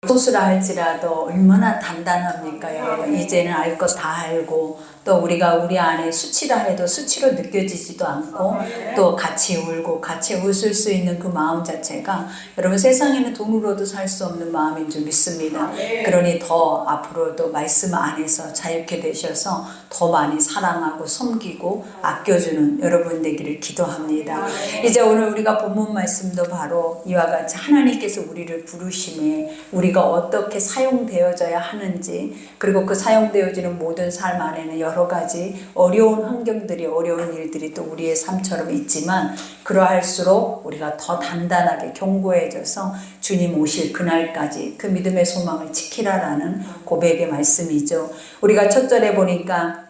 소수라 할지라도 얼마나 단단합니까, 여러분. 이제는 알 것 다 알고, 또 우리가 우리 안에 수치라 해도 수치로 느껴지지도 않고, 또 같이 울고 같이 웃을 수 있는 그 마음 자체가 여러분 세상에는 돈으로도 살 수 없는 마음인 줄 믿습니다. 그러니 더 앞으로도 말씀 안에서 자유케 되셔서 더 많이 사랑하고 섬기고 아껴주는 여러분 되기를 기도합니다. 이제 오늘 우리가 본문 말씀도 바로 이와 같이 하나님께서 우리를 부르심에 우리가 어떻게 사용되어져야 하는지, 그리고 그 사용되어지는 모든 삶 안에는 여러 가지 어려운 환경들이, 어려운 일들이 또 우리의 삶처럼 있지만, 그러할수록 우리가 더 단단하게 견고해져서 주님 오실 그날까지 그 믿음의 소망을 지키라라는 고백의 말씀이죠. 우리가 첫 절에 보니까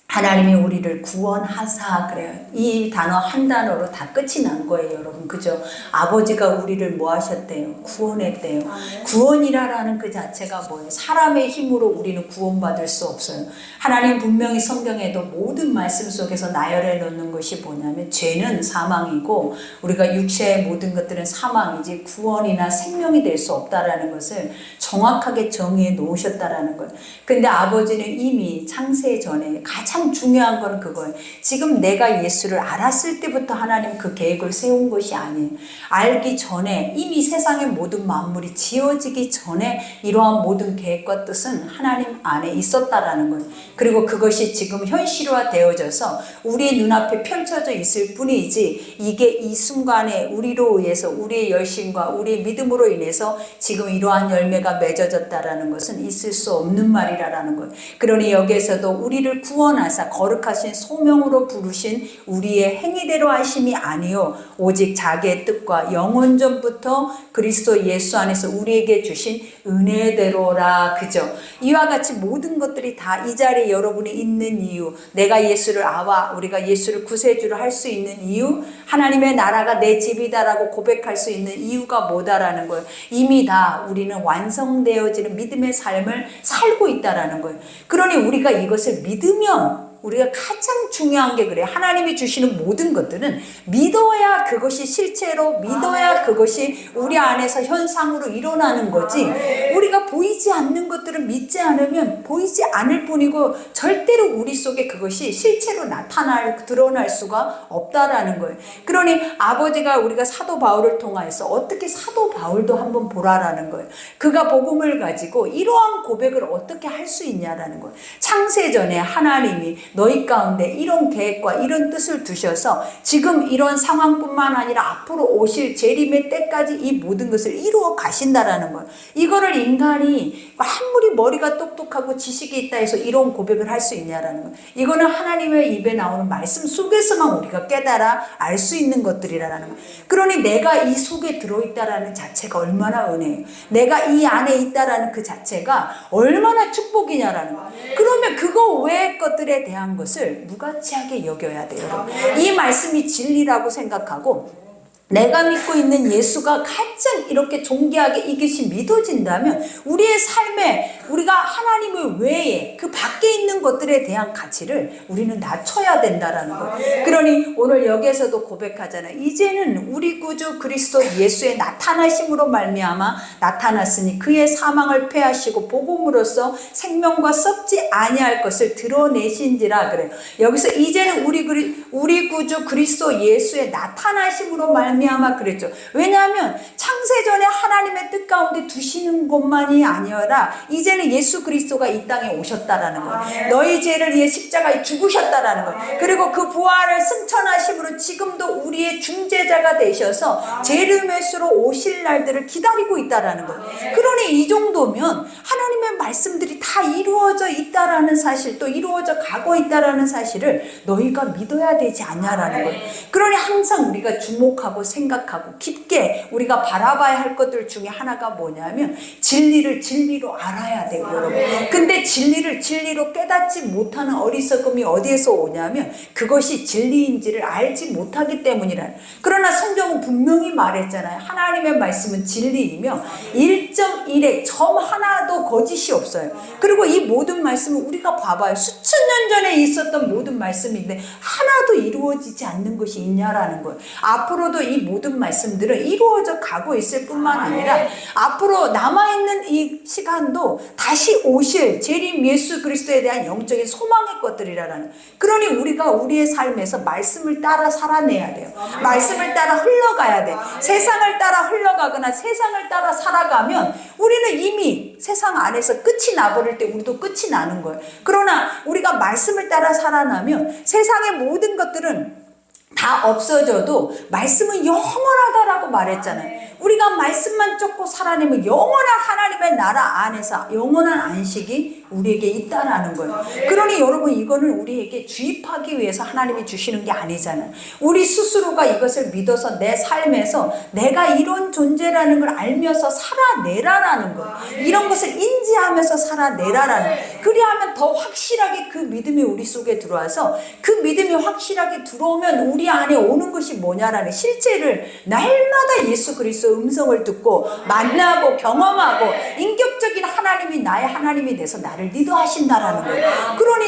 하나님이 우리를 구원하사 그래요. 이 단어 한 단어로 다 끝이 난 거예요, 여러분. 그죠? 아버지가 우리를 뭐 하셨대요? 구원했대요. 구원이라는 그 자체가 뭐예요? 사람의 힘으로 우리는 구원받을 수 없어요. 하나님 분명히 성경에도 모든 말씀 속에서 나열해 놓는 것이 뭐냐면 죄는 사망이고 우리가 육체의 모든 것들은 사망이지 구원이나 생명이 될 수 없다라는 것을 정확하게 정의해 놓으셨다라는 거예요. 근데 아버지는 이미 창세 전에 가장 중요한 건 그거예요. 지금 내가 예수를 알았을 때부터 하나님 그 계획을 세운 것이 아니에요. 알기 전에, 이미 세상의 모든 만물이 지어지기 전에 이러한 모든 계획과 뜻은 하나님 안에 있었다라는 거예요. 그리고 그것이 지금 현실화 되어져서 우리의 눈앞에 펼쳐져 있을 뿐이지, 이게 이 순간에 우리로 의해서 우리의 열심과 우리의 믿음으로 인해서 지금 이러한 열매가 맺어졌다라는 것은 있을 수 없는 말이라는 거예요. 그러니 여기에서도 우리를 구원하사 거룩하신 소명으로 부르신 우리의 행위대로 하심이 아니요 오직 자기의 뜻과 영원 전부터 그리스도 예수 안에서 우리에게 주신 은혜대로라. 그죠? 이와 같이 모든 것들이 다 이 자리에 여러분이 있는 이유, 내가 예수를 우리가 예수를 구세주로 할 수 있는 이유, 하나님의 나라가 내 집이다라고 고백할 수 있는 이유가 뭐다라는 거예요. 이미 다 우리는 완성되어지는 믿음의 삶을 살고 있다라는 거예요. 그러니 우리가 이것을 믿으면, 우리가 가장 중요한 게 그래요. 하나님이 주시는 모든 것들은 믿어야 그것이 실체로, 믿어야 그것이 우리 안에서 현상으로 일어나는 거지, 우리가 보이지 않는 것들은 믿지 않으면 보이지 않을 뿐이고 절대로 우리 속에 그것이 실체로 드러날 수가 없다라는 거예요. 그러니 아버지가 우리가 사도 바울을 통하여서 어떻게 사도 바울도 한번 보라라는 거예요. 그가 복음을 가지고 이러한 고백을 어떻게 할 수 있냐라는 거예요. 창세전에 하나님이 너희 가운데 이런 계획과 이런 뜻을 두셔서 지금 이런 상황뿐만 아니라 앞으로 오실 재림의 때까지 이 모든 것을 이루어 가신다라는 거예요. 이거를 인간이 아무리 머리가 똑똑하고 지식이 있다 해서 이런 고백을 할 수 있냐라는 거예요. 이거는 하나님의 입에 나오는 말씀 속에서만 우리가 깨달아 알 수 있는 것들이라는 거예요. 그러니 내가 이 속에 들어있다라는 자체가 얼마나 은혜예요. 내가 이 안에 있다라는 그 자체가 얼마나 축복이냐라는 거예요. 그러면 그거 외의 것들에 대한 것을 무가치하게 여겨야 돼요. 이 말씀이 진리라고 생각하고 내가 믿고 있는 예수가 가장 이렇게 존귀하게 이것이 믿어진다면 우리의 삶에 우리가 하나님의 외에 그 밖에 있는 것들에 대한 가치를 우리는 낮춰야 된다라는 거예요. 그러니 오늘 여기에서도 고백하잖아요. 이제는 우리 구주 그리스도 예수의 나타나심으로 말미암아 나타났으니 그의 사망을 패하시고 복음으로써 생명과 썩지 아니할 것을 드러내신지라 그래요. 여기서 이제는 우리 구주 그리스도 예수의 나타나심으로 말미암아 그랬죠. 왜냐하면 창세전에 하나님의 뜻 가운데 두시는 것만이 아니라 이제는 예수 그리스도가 이 땅에 오셨다라는 거예요. 너희 죄를 위해 십자가에 죽으셨다라는 거예요. 그리고 그 부활을 승천하심으로 지금도 우리의 중재자가 되셔서 죄를 맺으러 오실 날들을 기다리고 있다라는 거예요. 그러니 이 정도면 하나님의 말씀들이 다 이루어져 있다라는 사실, 또 이루어져 가고 있다라는 사실을 너희가 믿어야 되지 않냐라는 거예요. 그러니 항상 우리가 주목하고 생각하고 깊게 우리가 바라봐야 할 것들 중에 하나가 뭐냐면 진리를 진리로 알아야 돼요, 여러분. 근데 진리를 진리로 깨닫지 못하는 어리석음이 어디에서 오냐면 그것이 진리인지를 알지 못하기 때문이라. 그러나 성경은 분명히 말했잖아요. 하나님의 말씀은 진리이며 1.1의 점 하나도 거짓이 없어요. 그리고 이 모든 말씀은 우리가 봐봐요. 수천 년 전에 있었던 모든 말씀인데 하나도 이루어지지 않는 것이 있냐라는 거예요. 앞으로도 이 모든 말씀들은 이루어져 가고 있을 뿐만 아니라 앞으로 남아있는 이 시간도 다시 오실 재림 예수 그리스도에 대한 영적인 소망의 것들이라는. 그러니 우리가 우리의 삶에서 말씀을 따라 살아내야 돼요. 말씀을 따라 흘러가야 돼. 세상을 따라 흘러가거나 세상을 따라 살아가면 우리는 이미 세상 안에서 끝이 나버릴 때 우리도 끝이 나는 거예요. 그러나 우리가 말씀을 따라 살아나면 세상의 모든 것들은 다 없어져도 말씀은 영원하다라고 말했잖아요. 우리가 말씀만 쫓고 살아내면 영원한 하나님의 나라 안에서 영원한 안식이 우리에게 있다라는 거예요. 그러니 여러분, 이거는 우리에게 주입하기 위해서 하나님이 주시는 게 아니잖아요. 우리 스스로가 이것을 믿어서 내 삶에서 내가 이런 존재라는 걸 알면서 살아내라라는 거예요. 이런 것을 인지하면서 살아내라라는 거예요. 그리하면 더 확실하게 그 믿음이 우리 속에 들어와서 그 믿음이 확실하게 들어오면 우리 안에 오는 것이 뭐냐라는 실체를 날마다 예수 그리스도 음성을 듣고 만나고 경험하고 인격적인 하나님이 나의 하나님이 돼서 나를 리더하신다라는 거예요. 그러니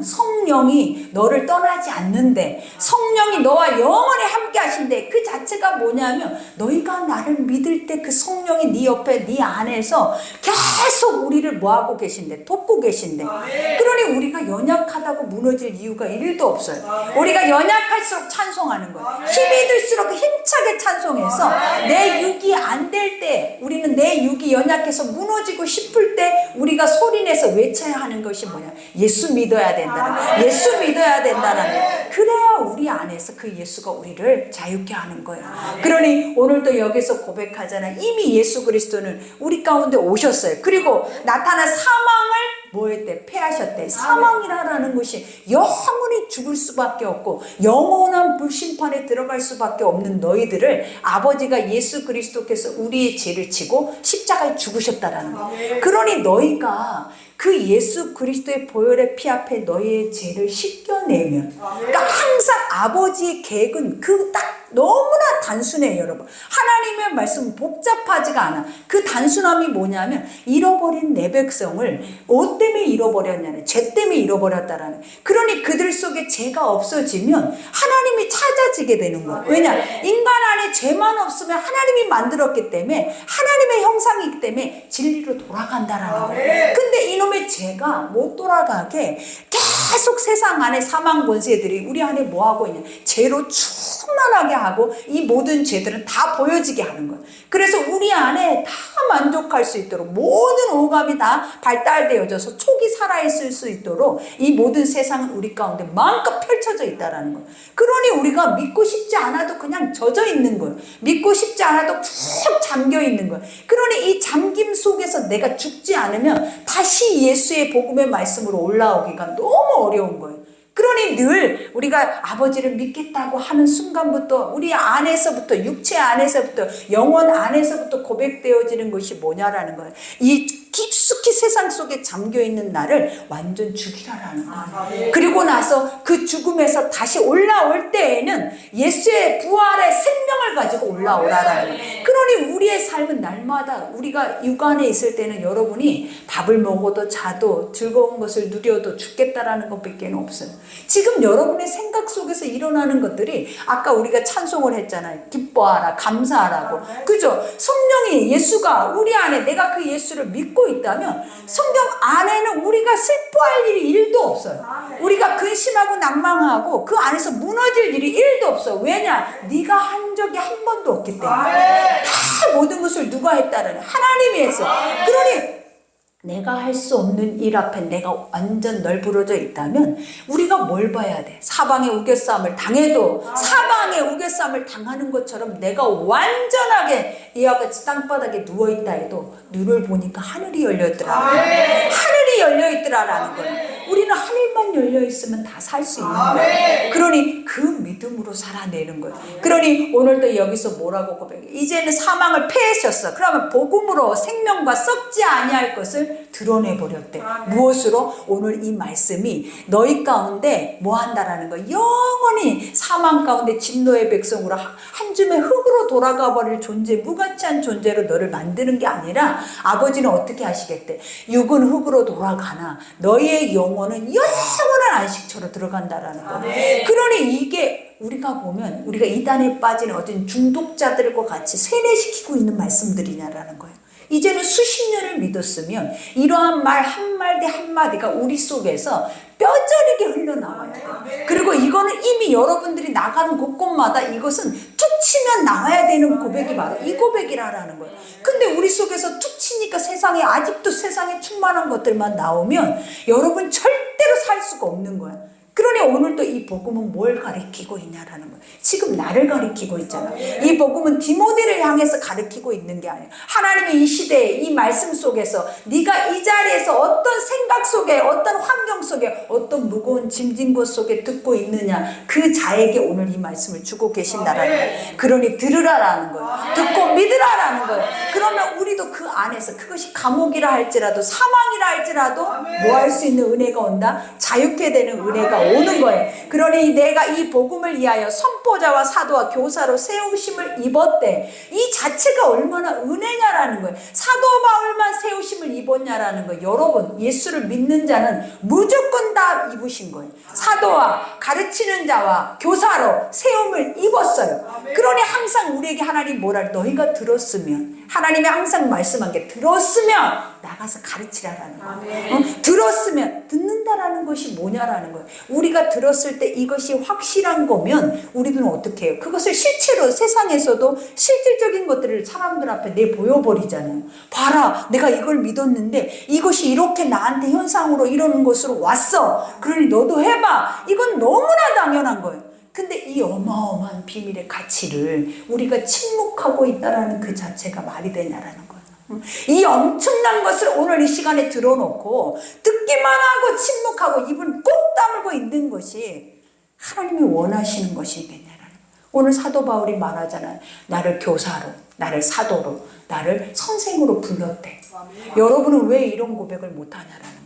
성령이 너를 떠나지 않는데, 성령이 너와 영원히 함께 하신대. 그 자체가 뭐냐면 너희가 나를 믿을 때 그 성령이 네 옆에 네 안에서 계속 우리를 뭐하고 계신대? 돕고 계신대. 그러니 우리가 연약하다고 무너질 이유가 1도 없어요. 우리가 연약할수록 찬송하는 거예요. 힘이 들수록 힘차게 찬송해서 내 육이 안 될 때, 우리는 내 육이 연약해서 무너지고 싶을 때 우리가 소리내서 외쳐야 하는 것이 뭐냐? 예수 믿어야 된다는, 예수 믿어야 된다는. 그래야 우리 안에서 그 예수가 우리를 자유케 하는 거예요. 그러니 오늘도 여기서 고백하잖아요. 이미 예수 그리스도는 우리 가운데 오셨어요. 그리고 나타난 사망을 뭐 했대? 패하셨대. 사망이라는 것이 영원히 죽을 수밖에 없고 영원한 불심판에 들어갈 수밖에 없는 너희들을 아버지가 예수 그리스도께서 우리의 죄를 지고 십자가에 죽으셨다라는 거예요. 그러니 너희가 그 예수 그리스도의 보혈의 피 앞에 너희의 죄를 씻겨내면, 그러니까 항상 아버지의 계획은 그 딱 너무나 단순해요, 여러분. 하나님의 말씀은 복잡하지가 않아. 그 단순함이 뭐냐면 잃어버린 내 백성을 뭐 때문에 잃어버렸냐면 죄 때문에 잃어버렸다라는. 그러니 그들 속에 죄가 없어지면 하나님이 찾아지게 되는 거야. 왜냐? 인간 안에 죄만 없으면 하나님이 만들었기 때문에 하나님의 형상이기 때문에 진리로 돌아간다라는 거야. 근데 이놈의 죄가 못 돌아가게 계속 세상 안에 사망 권세들이 우리 안에 뭐하고 있냐? 죄로 충만하게 하고 이 모든 죄들은 다 보여지게 하는 거예요. 그래서 우리 안에 다 만족할 수 있도록 모든 오감이 다 발달되어져서 촉이 살아있을 수 있도록 이 모든 세상은 우리 가운데 마음껏 펼쳐져 있다는 거예요. 그러니 우리가 믿고 싶지 않아도 그냥 젖어 있는 거예요. 믿고 싶지 않아도 푹 잠겨 있는 거예요. 그러니 이 잠김 속에서 내가 죽지 않으면 다시 예수의 복음의 말씀으로 올라오기가 너무 어려운 거예요. 그러니 늘 우리가 아버지를 믿겠다고 하는 순간부터 우리 안에서부터, 육체 안에서부터, 영혼 안에서부터 고백되어지는 것이 뭐냐라는 거예요. 이 깊숙이 세상 속에 잠겨있는 나를 완전 죽이라라는 거예요. 그리고 나서 그 죽음에서 다시 올라올 때에는 예수의 부활의 생명을 가지고 올라오라라는 거예요. 그러니 우리의 삶은 날마다 우리가 육안에 있을 때는 여러분이 밥을 먹어도 자도 즐거운 것을 누려도 죽겠다라는 것밖에 없어요. 지금 여러분의 생각 속에서 일어나는 것들이 아까 우리가 찬송을 했잖아요. 기뻐하라, 감사하라고. 그죠? 성령이, 예수가 우리 안에, 내가 그 예수를 믿고 있다면 성경 안에는 우리가 슬퍼할 일이 1도 없어요. 우리가 근심하고 낭망하고 그 안에서 무너질 일이 1도 없어. 왜냐? 네가 한 적이 한 번도 없기 때문에. 다 모든 것을 누가 했다는? 하나님이 했어. 그러니 내가 할 수 없는 일 앞에 내가 완전 널브러져 있다면 우리가 뭘 봐야 돼? 사방에 우겨싸움을 당해도 사방에 우겨싸움을 당하는 것처럼 내가 완전하게 이와 같이 땅바닥에 누워있다 해도 눈을 보니까 하늘이 열려있더라. 하늘이 열려있더라라는 거예요. 우리는 하늘만 열려있으면 다 살 수 있는 거예요. 그러니 그 믿음으로 살아내는 거예요. 그러니 오늘도 여기서 뭐라고 고백해? 이제는 사망을 패하셨어. 그러면 복음으로 생명과 썩지 아니할 것을 드러내버렸대. 무엇으로? 오늘 이 말씀이 너희 가운데 뭐 한다라는 거예요. 영원히 사망 가운데 진노의 백성으로 한 줌의 흙으로 돌아가 버릴 존재, 무가치한 존재로 너를 만드는 게 아니라 아버지는 어떻게 하시겠대? 육은 흙으로 돌아가나 너희의 영혼 영혼은 영원한 안식처로 들어간다라는 거예요. 그러니 이게 우리가 보면 우리가 이단에 빠진 어떤 중독자들과 같이 세뇌시키고 있는 말씀들이냐라는 거예요. 이제는 수십 년을 믿었으면 이러한 말 한마디 한마디가 우리 속에서 뼈저리게 흘러나와야 돼요. 그리고 이거는 이미 여러분들이 나가는 곳곳마다 이것은 툭 치면 나와야 되는 고백이 바로 이 고백이라는 거예요. 근데 우리 속에서 툭 치니까 세상에 아직도 세상에 충만한 것들만 나오면 여러분 절대로 살 수가 없는 거예요. 그러니 오늘도 이 복음은 뭘 가리키고 있냐라는 거예요. 지금 나를 가리키고 있잖아요. 이 복음은 디모데를 향해서 가리키고 있는 게 아니에요. 하나님의 이 시대에 이 말씀 속에서 네가 이 자리에서 어떤 생각 속에 어떤 환경 속에 어떤 무거운 짐진 것 속에 듣고 있느냐 그 자에게 오늘 이 말씀을 주고 계신다라는 거예요. 그러니 들으라라는 거예요. 듣고 믿으라라는 거예요. 그러면 우리도 그 안에서 그것이 감옥이라 할지라도 사망이라 할지라도 뭐 할 수 있는 은혜가 온다? 자유케 되는 은혜가 오는 거예요. 그러니 내가 이 복음을 위하여 선포자와 사도와 교사로 세우심을 입었대. 이 자체가 얼마나 은혜냐라는 거예요. 사도 바울만 세우심을 입었냐라는 거예요. 여러분 예수를 믿는 자는 무조건 다 입으신 거예요. 사도와 가르치는 자와 교사로 세움을 입었어요. 그러니 항상 우리에게 하나님 뭐라 너희가 들었으면 하나님이 항상 말씀한 게 들었으면 나가서 가르치라라는 거예요. 들었으면 듣는다라는 것이 뭐냐라는 거예요. 우리가 들었을 때 이것이 확실한 거면 우리들은 어떻게 해요? 그것을 실제로 세상에서도 실질적인 것들을 사람들 앞에 내보여버리잖아요. 봐라 내가 이걸 믿었는데 이것이 이렇게 나한테 현상으로 이러는 것으로 왔어. 그러니 너도 해봐. 이건 너무나 당연한 거예요. 근데 이 어마어마한 비밀의 가치를 우리가 침묵하고 있다라는 그 자체가 말이 되냐라는 거예요. 이 엄청난 것을 오늘 이 시간에 들어놓고 듣기만 하고 침묵하고 입을 꼭 다물고 있는 것이 하나님이 원하시는 것이겠냐라는 거예요. 오늘 사도 바울이 말하잖아요. 나를 교사로, 나를 사도로, 나를 선생으로 불렀대. 여러분은 왜 이런 고백을 못하냐라는 거예요.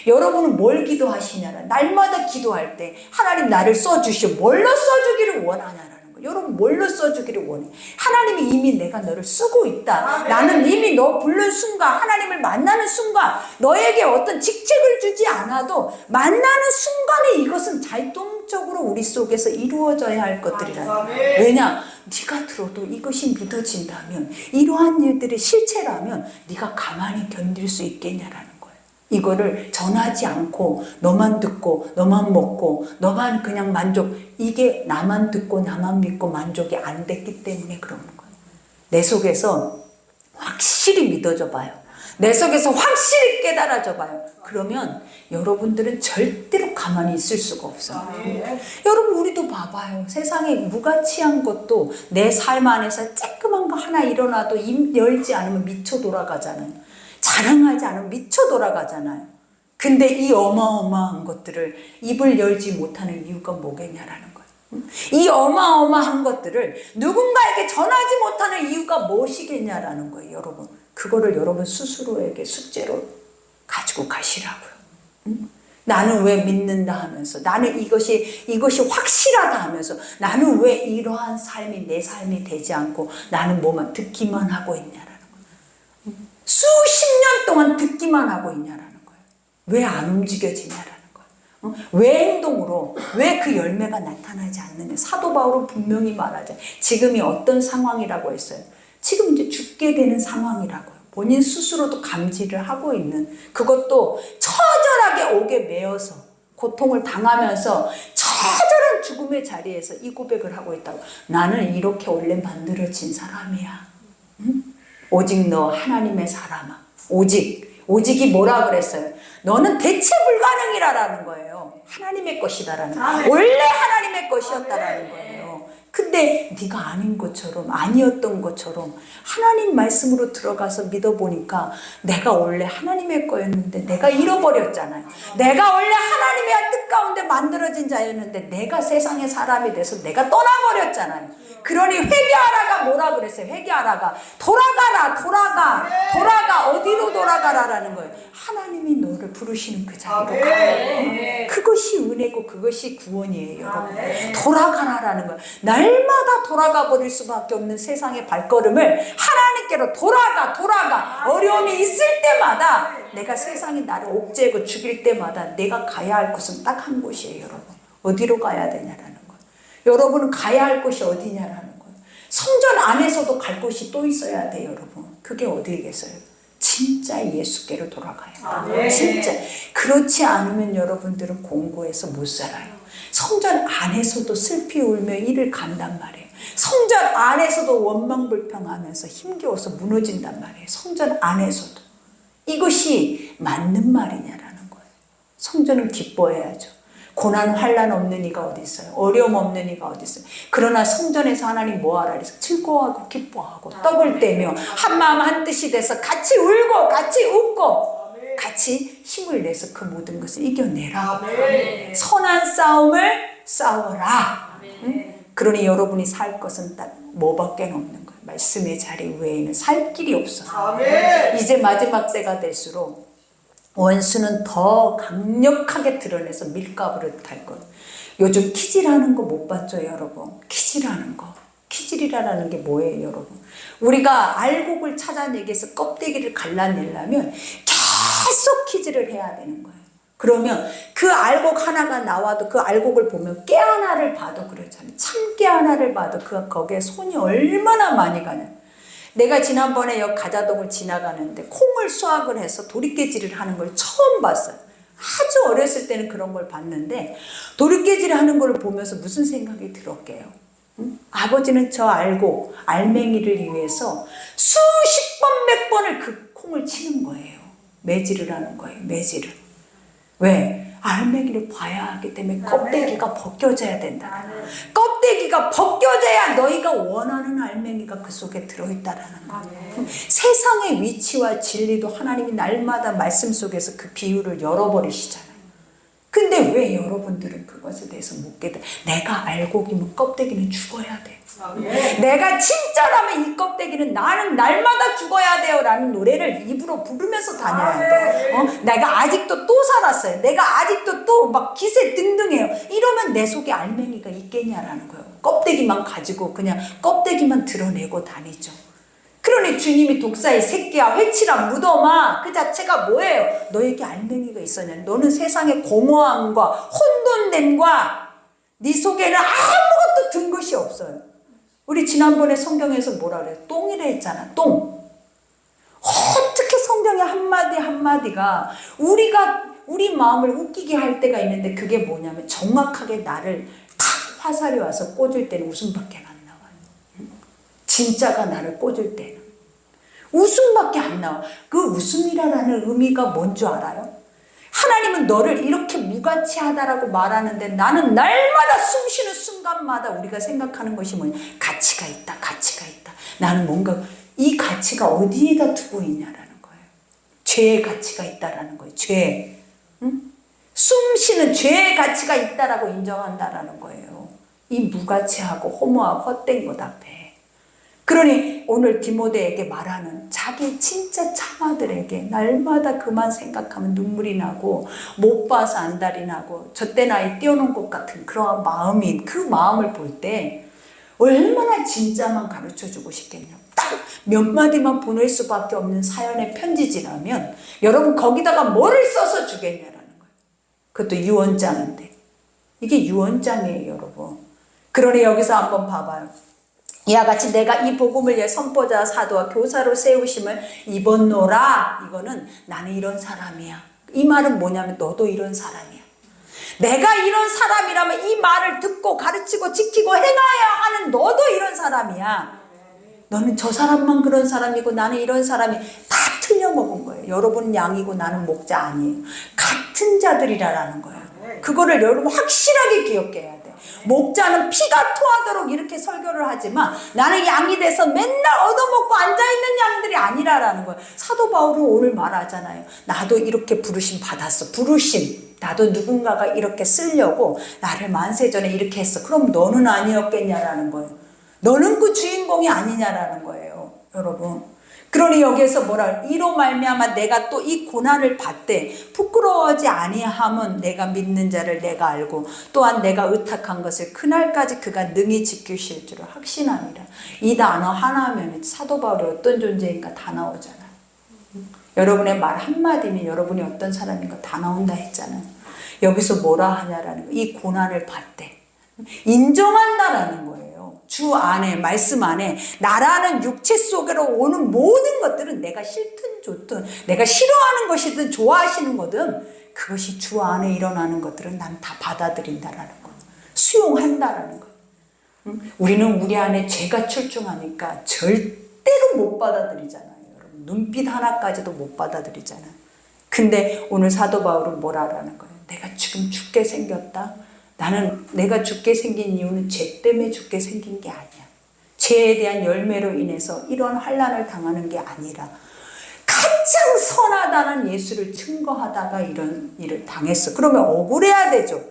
여러분은 뭘 기도하시냐라. 날마다 기도할 때 하나님 나를 써주시오. 뭘로 써주기를 원하냐라는 거예요. 여러분 뭘로 써주기를 원해? 하나님이 이미 내가 너를 쓰고 있다. 나는 이미 너 부른 순간 하나님을 만나는 순간 너에게 어떤 직책을 주지 않아도 만나는 순간에 이것은 자동적으로 우리 속에서 이루어져야 할 것들이라. 왜냐? 네가 들어도 이것이 믿어진다면 이러한 일들이 실체라면 네가 가만히 견딜 수 있겠냐라는 이거를 전하지 않고 너만 듣고 너만 먹고 너만 그냥 만족 이게 나만 듣고 나만 믿고 만족이 안 됐기 때문에 그러는 거예요. 내 속에서 확실히 믿어져 봐요. 내 속에서 확실히 깨달아져 봐요. 그러면 여러분들은 절대로 가만히 있을 수가 없어요. 여러분 우리도 봐봐요. 세상에 무가치한 것도 내 삶 안에서 쬐끄만 거 하나 일어나도 입 열지 않으면 미쳐 돌아가잖아요. 자랑하지 않으면 미쳐 돌아가잖아요. 근데 이 어마어마한 것들을 입을 열지 못하는 이유가 뭐겠냐라는 거예요. 이 어마어마한 것들을 누군가에게 전하지 못하는 이유가 무엇이겠냐라는 거예요. 여러분 그거를 여러분 스스로에게 숙제로 가지고 가시라고요. 나는 왜 믿는다 하면서 나는 이것이 확실하다 하면서 나는 왜 이러한 삶이 내 삶이 되지 않고 나는 뭐만 듣기만 하고 있냐라는 거예요. 수십 년 동안 듣기만 하고 있냐라는 거예요. 왜 안 움직여지냐라는 거예요. 왜 행동으로 왜 그 열매가 나타나지 않느냐. 사도 바울은 분명히 말하죠. 지금이 어떤 상황이라고 했어요. 지금 이제 죽게 되는 상황이라고요. 본인 스스로도 감지를 하고 있는 그것도 처절하게 옥에 매여서 고통을 당하면서 처절한 죽음의 자리에서 이 고백을 하고 있다고. 나는 이렇게 원래 만들어진 사람이야. 오직 너 하나님의 사람아. 오직이 뭐라 그랬어요? 너는 대체 불가능이라는 거예요. 하나님의 것이다라는 거예요. 원래 하나님의 것이었다라는 거예요. 근데 네가 아닌 것처럼 아니었던 것처럼 하나님 말씀으로 들어가서 믿어보니까 내가 원래 하나님의 거였는데 내가 잃어버렸잖아요. 내가 원래 하나님의 뜻 가운데 만들어진 자였는데 내가 세상의 사람이 돼서 내가 떠나버렸잖아요. 그러니 회개하라가 뭐라 그랬어요? 회개하라가 돌아가 어디로 돌아가라라는 거예요. 하나님이 너를 부르시는 그 자리로 가요. 그것이 은혜고 그것이 구원이에요. 여러분 돌아가라라는 거예요. 날마다 돌아가 버릴 수밖에 없는 세상의 발걸음을 하나님께로 돌아가 어려움이 있을 때마다 내가 세상이 나를 옥죄고 죽일 때마다 내가 가야 할 곳은 딱 한 곳이에요, 여러분. 어디로 가야 되냐라는 거예요. 여러분은 가야 할 곳이 어디냐라는 거예요. 성전 안에서도 갈 곳이 또 있어야 돼요, 여러분. 그게 어디겠어요? 진짜 예수께로 돌아가야 돼요. 진짜. 그렇지 않으면 여러분들은 공고해서 못 살아요. 성전 안에서도 슬피 울며 이를 간단 말이에요. 성전 안에서도 원망불평하면서 힘겨워서 무너진단 말이에요. 성전 안에서도. 이것이 맞는 말이냐라는 거예요. 성전은 기뻐해야죠. 고난 환난 없는 이가 어디 있어요? 어려움 없는 이가 어디 있어요? 그러나 성전에서 하나님 뭐하라 그래서 즐거워하고 기뻐하고 떡을 떼며 한마음 한뜻이 돼서 같이 울고 같이 웃고 같이 힘을 내서 그 모든 것을 이겨내라. 선한 싸움을 싸워라. 응? 그러니 여러분이 살 것은 딱 뭐밖에 없는 거예요. 말씀의 자리 외에는 살 길이 없어요. 이제 마지막 때가 될수록 원수는 더 강력하게 드러내서 밀가부를 탈 거예요. 요즘 키질하는 거 못 봤죠, 여러분? 키질하는 거. 키질이라는 게 뭐예요, 여러분? 우리가 알곡을 찾아내기 위해서 껍데기를 갈라내려면 계속 키질을 해야 되는 거예요. 그러면 그 알곡 하나가 나와도 그 알곡을 보면 깨 하나를 봐도 그렇잖아요. 참깨 하나를 봐도 거기에 손이 얼마나 많이 가냐. 내가 지난번에 여기 가자동을 지나가는데 콩을 수확을 해서 도리깨질을 하는 걸 처음 봤어요. 아주 어렸을 때는 그런 걸 봤는데 도리깨질을 하는 걸 보면서 무슨 생각이 들었게요? 응? 아버지는 저 알곡, 알맹이를 위해서 수십 번, 몇 번을 그 콩을 치는 거예요. 매질을 하는 거예요. 매질을. 왜? 알맹이를 봐야 하기 때문에 껍데기가 벗겨져야 된다. 껍데기가 벗겨져야 너희가 원하는 알맹이가 그 속에 들어있다라는 거예요. 세상의 위치와 진리도 하나님이 날마다 말씀 속에서 그 비유를 열어버리시잖아요. 근데 왜 여러분들은 그것에 대해서 묻게 돼? 내가 알곡이면 껍데기는 죽어야 돼. 내가 진짜라면 이 껍데기는 나는 날마다 죽어야 돼요 라는 노래를 입으로 부르면서 다녀야 돼요. 내가 아직도 또 살았어요. 내가 아직도 또 막 기세 등등해요. 이러면 내 속에 알맹이가 있겠냐라는 거예요. 껍데기만 가지고 그냥 껍데기만 드러내고 다니죠. 그러니 주님이 독사의 새끼야 회치라 무덤아 그 자체가 뭐예요? 너에게 알맹이가 있었냐? 너는 세상의 공허함과 혼돈됨과 네 속에는 아무것도 든 것이 없어요. 우리 지난번에 성경에서 뭐라 그래요? 똥이라 했잖아. 똥. 어떻게 성경의 한마디 한마디가 우리 마음을 웃기게 할 때가 있는데 그게 뭐냐면 정확하게 나를 탁 화살이 와서 꽂을 때는 웃음밖에 안 나와요. 진짜가 나를 꽂을 때는 웃음밖에 안 나와. 그 웃음이라는 의미가 뭔 줄 알아요? 하나님은 너를 이렇게 무가치하다라고 말하는데 나는 날마다 숨쉬는 순간마다 우리가 생각하는 것이 뭐냐? 가치가 있다. 가치가 있다. 나는 뭔가 이 가치가 어디에다 두고 있냐라는 거예요. 죄의 가치가 있다라는 거예요. 죄. 응? 숨쉬는 죄의 가치가 있다라고 인정한다라는 거예요. 이 무가치하고 허무하고 헛된 것 앞에. 그러니 오늘 디모데에게 말하는 자기 진짜 참아들에게 날마다 그만 생각하면 눈물이 나고 못 봐서 안달이 나고 젖된 아이 띄워놓은 것 같은 그러한 마음인 그 마음을 볼 때 얼마나 진짜만 가르쳐주고 싶겠냐. 딱 몇 마디만 보낼 수밖에 없는 사연의 편지지라면 여러분 거기다가 뭐를 써서 주겠냐라는 거예요. 그것도 유언장인데 이게 유언장이에요, 여러분. 그러니 여기서 한번 봐봐요. 이와 같이 내가 이 복음을 위해 선포자, 사도와 교사로 세우심을 입었노라. 이거는 나는 이런 사람이야. 이 말은 뭐냐면 너도 이런 사람이야. 내가 이런 사람이라면 이 말을 듣고 가르치고 지키고 행하여야 하는 너도 이런 사람이야. 너는 저 사람만 그런 사람이고 나는 이런 사람이 다 틀려먹은 거예요. 여러분은 양이고 나는 목자 아니에요. 같은 자들이라는 거예요. 그거를 여러분 확실하게 기억해야 돼. 목자는 피가 토하도록 이렇게 설교를 하지만 나는 양이 돼서 맨날 얻어먹고 앉아있는 양들이 아니라라는 거예요. 사도 바울은 오늘 말하잖아요. 나도 이렇게 부르심 받았어. 부르심. 나도 누군가가 이렇게 쓰려고 나를 만세전에 이렇게 했어. 그럼 너는 아니었겠냐라는 거예요. 너는 그 주인공이 아니냐라는 거예요, 여러분. 그러니 여기에서 뭐라 이로 말미암아 내가 또 이 고난을 받되 부끄러워하지 아니함은 내가 믿는 자를 내가 알고 또한 내가 의탁한 것을 그날까지 그가 능히 지키실 줄을 확신하니라. 이 단어 하나 하면 사도 바울이 어떤 존재인가 다 나오잖아요. 여러분의 말 한마디면 여러분이 어떤 사람인가 다 나온다 했잖아요. 여기서 뭐라 하냐라는 거. 이 고난을 받되 인정한다라는 거예요. 주 안에, 말씀 안에 나라는 육체 속으로 오는 모든 것들은 내가 싫든 좋든 내가 싫어하는 것이든 좋아하시는 거든 그것이 주 안에 일어나는 것들은 난 다 받아들인다라는 거. 수용한다라는 거. 우리는 우리 안에 죄가 출중하니까 절대로 못 받아들이잖아요. 여러분 눈빛 하나까지도 못 받아들이잖아요. 근데 오늘 사도 바울은 뭐라라는 거예요. 내가 지금 죽게 생겼다. 나는 내가 죽게 생긴 이유는 죄 때문에 죽게 생긴 게 아니야. 죄에 대한 열매로 인해서 이런 환난을 당하는 게 아니라 가장 선하다는 예수를 증거하다가 이런 일을 당했어. 그러면 억울해야 되죠.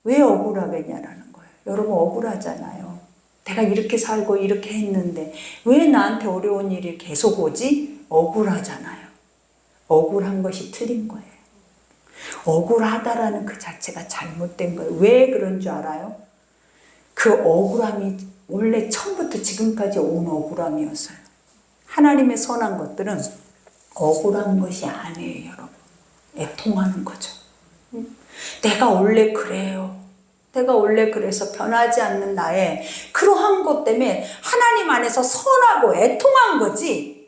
왜 억울하겠냐라는 거예요. 여러분 억울하잖아요. 내가 이렇게 살고 이렇게 했는데 왜 나한테 어려운 일이 계속 오지? 억울하잖아요. 억울한 것이 틀린 거예요. 억울하다라는 그 자체가 잘못된 거예요. 왜 그런 줄 알아요? 그 억울함이 원래 처음부터 지금까지 온 억울함이었어요. 하나님의 선한 것들은 억울한 것이 아니에요, 여러분. 애통하는 거죠. 내가 원래 그래요. 내가 원래 그래서 변하지 않는 나의 그러한 것 때문에 하나님 안에서 선하고 애통한 거지.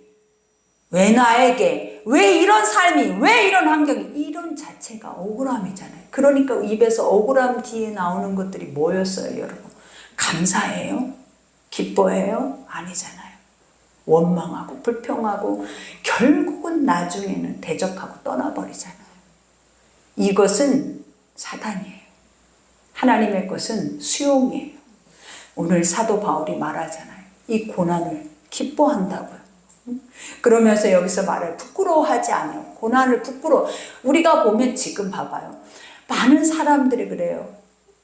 왜 나에게, 왜 이런 삶이, 왜 이런 환경이, 이런 자체가 억울함이잖아요. 그러니까 입에서 억울함 뒤에 나오는 것들이 뭐였어요, 여러분? 감사해요? 기뻐해요? 아니잖아요. 원망하고 불평하고 결국은 나중에는 대적하고 떠나버리잖아요. 이것은 사단이에요. 하나님의 것은 수용이에요. 오늘 사도 바울이 말하잖아요. 이 고난을 기뻐한다고요. 그러면서 여기서 말을 부끄러워하지 않아요. 고난을 부끄러워. 우리가 보면 지금 봐봐요. 많은 사람들이 그래요.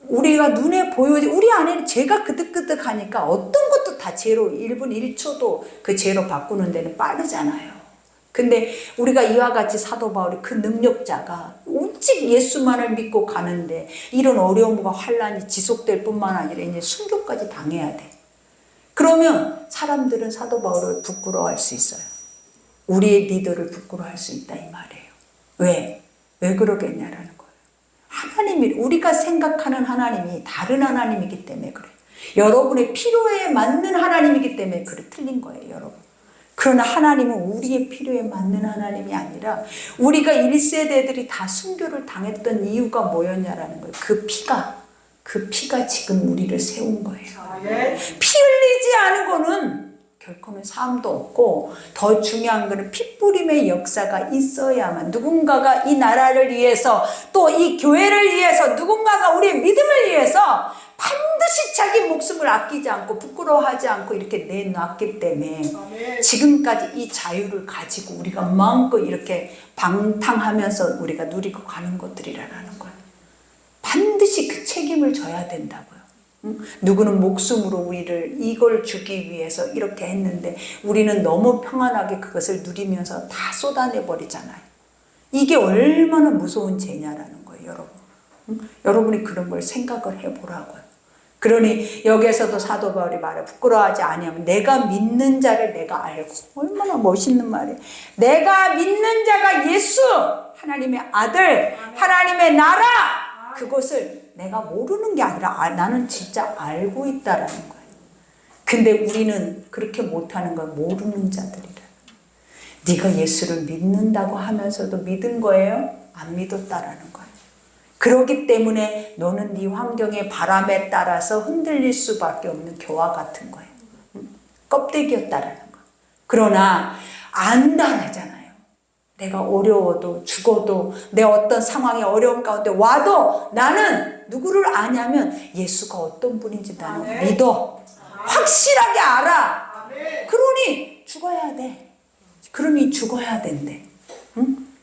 우리가 눈에 보여지 우리 안에는 죄가 그득그득하니까 어떤 것도 다 죄로 1분 1초도 그 죄로 바꾸는 데는 빠르잖아요. 근데 우리가 이와 같이 사도 바울이 그 능력자가 오직 예수만을 믿고 가는데 이런 어려움과 환난이 지속될 뿐만 아니라 이제 순교까지 당해야 돼. 그러면 사람들은 사도 바울을 부끄러워할 수 있어요. 우리의 리더를 부끄러워할 수 있다 이 말이에요. 왜? 왜 그러겠냐라는 거예요. 하나님이, 우리가 생각하는 하나님이 다른 하나님이기 때문에 그래요. 여러분의 필요에 맞는 하나님이기 때문에 그래 틀린 거예요, 여러분. 그러나 하나님은 우리의 필요에 맞는 하나님이 아니라 우리가 1세대들이 다 순교를 당했던 이유가 뭐였냐라는 거예요. 그 피가 지금 우리를 세운 거예요. 피 흘리지 않은 거는 결코는 삶도 없고 더 중요한 거는 피 뿌림의 역사가 있어야만 누군가가 이 나라를 위해서 또 이 교회를 위해서 누군가가 우리의 믿음을 위해서 반드시 자기 목숨을 아끼지 않고 부끄러워하지 않고 이렇게 내놨기 때문에 지금까지 이 자유를 가지고 우리가 마음껏 이렇게 방탕하면서 우리가 누리고 가는 것들이라는 거예요. 반드시 그 책임을 져야 된다고요. 누구는 목숨으로 우리를 이걸 주기 위해서 이렇게 했는데 우리는 너무 평안하게 그것을 누리면서 다 쏟아내버리잖아요. 이게 얼마나 무서운 죄냐라는 거예요, 여러분. 여러분이 그런 걸 생각을 해보라고요. 그러니 여기에서도 사도 바울이 말해 부끄러워하지 아니하면 내가 믿는 자를 내가 알고. 얼마나 멋있는 말이에요. 내가 믿는 자가 예수, 하나님의 아들, 하나님의 나라, 그것을 내가 모르는 게 아니라 나는 진짜 알고 있다라는 거예요. 근데 우리는 그렇게 못하는 건 모르는 자들이라. 네가 예수를 믿는다고 하면서도 믿은 거예요? 안 믿었다라는 거예요. 그렇기 때문에 너는 네 환경의 바람에 따라서 흔들릴 수밖에 없는 교와 같은 거예요. 껍데기였다라는 거. 그러나 안다라잖아요. 내가 어려워도 죽어도 내 어떤 상황이 어려운 가운데 와도 나는 누구를 아냐면 예수가 어떤 분인지 나는 믿어. 확실하게 알아. 그러니 죽어야 돼. 그러니 죽어야 된대.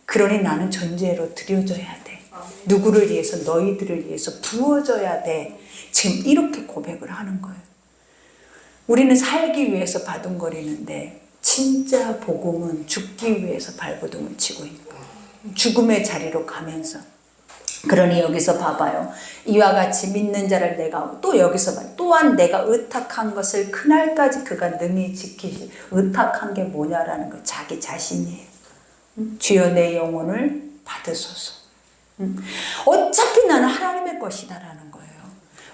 그러니 나는 전제로 드려져야 돼. 누구를 위해서 너희들을 위해서 부어져야 돼. 지금 이렇게 고백을 하는 거예요. 우리는 살기 위해서 바둥거리는데 진짜 복음은 죽기 위해서 발버둥을 치고 있는 거예요. 죽음의 자리로 가면서 그러니 여기서 봐봐요. 이와 같이 믿는 자를 내가 또 여기서 봐. 또한 내가 의탁한 것을 그날까지 그가 능히 지키시. 의탁한 게 뭐냐라는 거 자기 자신이에요. 주여 내 영혼을 받으소서. 어차피 나는 하나님의 것이다라는 거예요.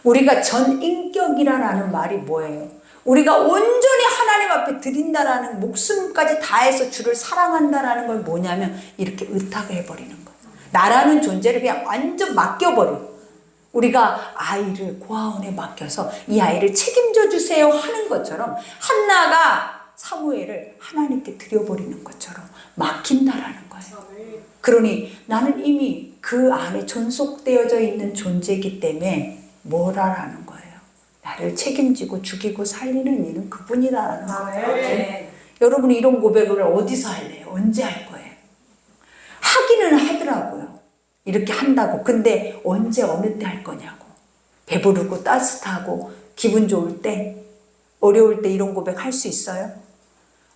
우리가 전인격이라는 말이 뭐예요? 우리가 온전히 하나님 앞에 드린다라는 목숨까지 다해서 주를 사랑한다라는 걸 뭐냐면 이렇게 의탁을 해버리는 거예요. 나라는 존재를 그냥 완전 맡겨버려. 우리가 아이를 고아원에 맡겨서 이 아이를 책임져 주세요 하는 것처럼 한나가 사무엘을 하나님께 드려버리는 것처럼 맡긴다라는 거예요. 그러니 나는 이미 그 안에 존속되어져 있는 존재이기 때문에 뭐라라는 거예요. 나를 책임지고 죽이고 살리는 이는 그분이다라는 거예요. 여러분이 이런 고백을 어디서 할래요? 언제 할 거예요? 하기는 하더라고요. 이렇게 한다고. 근데 언제 어느 때 할 거냐고. 배부르고 따뜻하고 기분 좋을 때, 어려울 때 이런 고백 할 수 있어요?